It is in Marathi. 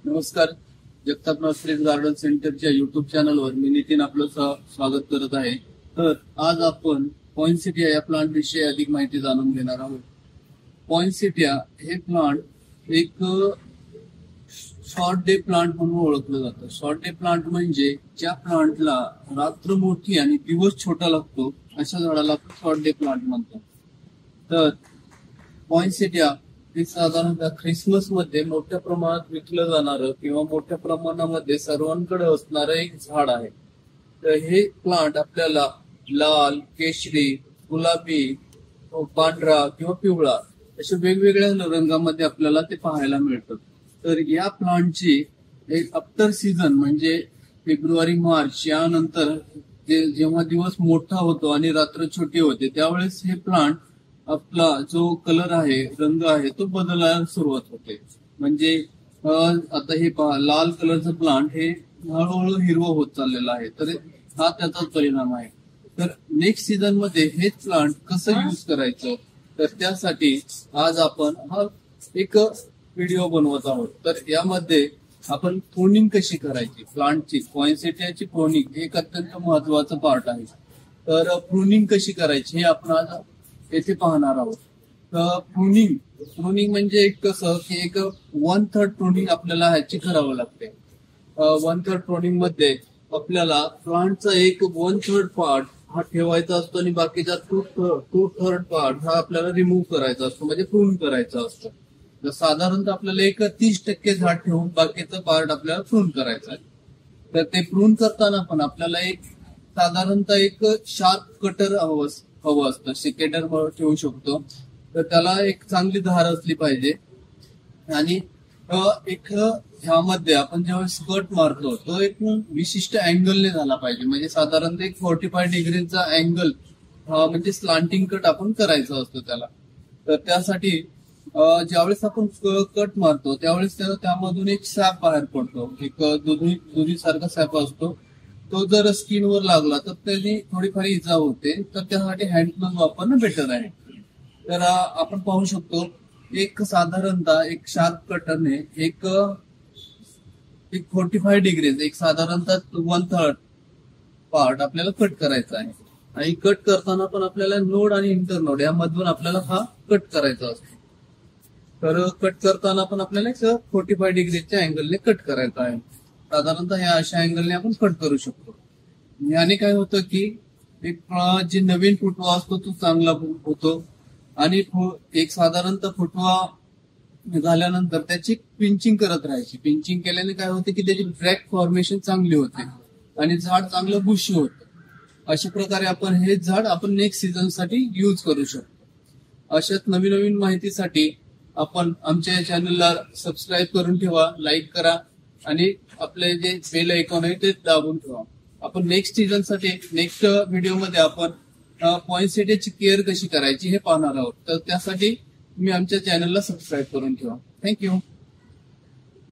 नमस्कार. जगताप नर्सरी गार्डन सेंटरच्या युट्यूब चॅनलवर मी नितीन आपलं स्वागत करत आहे. तर आज आपण पॉइंसेटिया या प्लांट विषयी अधिक माहिती जाणून घेणार आहोत. पॉइंसेटिया हे प्लांट एक शॉर्ट डे प्लांट म्हणून ओळखलं जातं. शॉर्ट डे प्लांट म्हणजे ज्या प्लांटला रात्र मोठी आणि दिवस छोटा लागतो अशा झाडाला शॉर्ट डे प्लांट म्हणतो. तर पॉइंसेटिया हे साधारणतः ख्रिसमस मध्ये मोठ्या प्रमाणात विकलं जाणारं किंवा मोठ्या प्रमाणामध्ये सर्वांकडे असणारं एक झाड आहे. तर हे प्लांट आपल्याला लाल, केशरी, गुलाबी, पांढरा किंवा पिवळा अशा वेगवेगळ्या रंगामध्ये आपल्याला ते पाहायला मिळतं. तर या प्लांटची एक आफ्टर सीझन म्हणजे फेब्रुवारी मार्च यानंतर जेव्हा दिवस मोठा होतो आणि रात्र छोटी होते त्यावेळेस हे प्लांट आपला जो कलर आहे, रंग आहे तो बदलायला सुरुवात होते. म्हणजे आता हे लाल कलरचं प्लांट हे हळूहळू हिरवं होत चाललेलं आहे. तर हा त्याचा परिणाम आहे. तर नेक्स्ट सीझन मध्ये हेच प्लांट कसं यूज करायचं तर त्यासाठी आज आपण हा एक व्हिडिओ बनवत आहोत. तर यामध्ये आपण प्रूनिंग कशी करायची, प्लांटची पॉइंसेटियाची प्रूनिंग एक अत्यंत महत्वाचं पार्ट आहे. तर प्रूनिंग कशी करायची हे आपण आज येथे पाहणार आहोत. प्रूनिंग म्हणजे एक कसं की एक 1/3 प्रूनिंग आपल्याला ह्याची करावं लागते. 1/3 प्रूनिंग मध्ये आपल्याला प्लांटचा एक 1/3 पार्ट हा ठेवायचा असतो आणि बाकीचा 2/3 पार्ट हा आपल्याला रिमूव्ह करायचा असतो, म्हणजे प्रून करायचा असतो. तर साधारणतः आपल्याला एक 30% झाड ठेवून बाकीचं पार्ट आपल्याला प्रून करायचं आहे. तर ते प्रून करताना पण आपल्याला एक साधारणतः एक शार्प कटर हवं असतं. सिकेटर ठेवू शकतो. तर त्याला एक चांगली धार असली पाहिजे आणि एक ह्यामध्ये आपण जेव्हा कट मारतो तो एक विशिष्ट अँगलने झाला पाहिजे. म्हणजे साधारणतः एक 45 डिग्रीचा अँगल म्हणजे स्लांटिंग कट आपण करायचा असतो त्याला. तर त्यासाठी ज्यावेळेस आपण कट मारतो त्यावेळेस त्यामधून एक सॅप बाहेर पडतो. एक दुधी सारखा सॅप असतो. तो जर स्किनवर लागला तर त्याची थोडीफार इजा होते. तर त्यासाठी हँड ग्लोव्ह वापरणं बेटर आहे. तर आपण पाहू शकतो एक साधारणतः एक शार्प कटरने एक 45 डिग्रीज एक साधारणतः 1/3 पार्ट आपल्याला कट करायचा आहे. आणि कट करताना पण आपल्याला नोड आणि इंटरनोड यामधून आपल्याला हा कट करायचा असतो. तर कट करताना पण आपल्याला 45 डिग्रीच्या अँगलने कट करायचा आहे. साधारणतः ह्या अशा अँगलने आपण कट करू शकतो. याने काय होतं की एक जे नवीन फुटवा असतो तो चांगला होतो आणि एक साधारणतः फुटवा झाल्यानंतर त्याची पिंचिंग करत राहायची. पिंचिंग केल्याने काय होते की त्याची ब्रॅक फॉर्मेशन चांगली होते आणि झाड चांगलं बुशी होतं. अशा प्रकारे आपण हे झाड आपण नेक्स्ट सीझन साठी युज करू शकतो. अशाच नवीन नवीन माहितीसाठी आपण आमच्या चॅनलला सबस्क्राईब करून ठेवा, लाईक करा आणि आपले जे बेल आयकॉन आहे ते दाबून ठेवा. आपण नेक्स्ट सीझन साठी नेक्स्ट व्हिडिओमध्ये आपण पॉइंसेटियाची केअर कशी करायची हे पाहणार आहोत. तर त्यासाठी तुम्ही आमच्या चॅनलला सबस्क्राईब करून ठेवा. थँक्यू.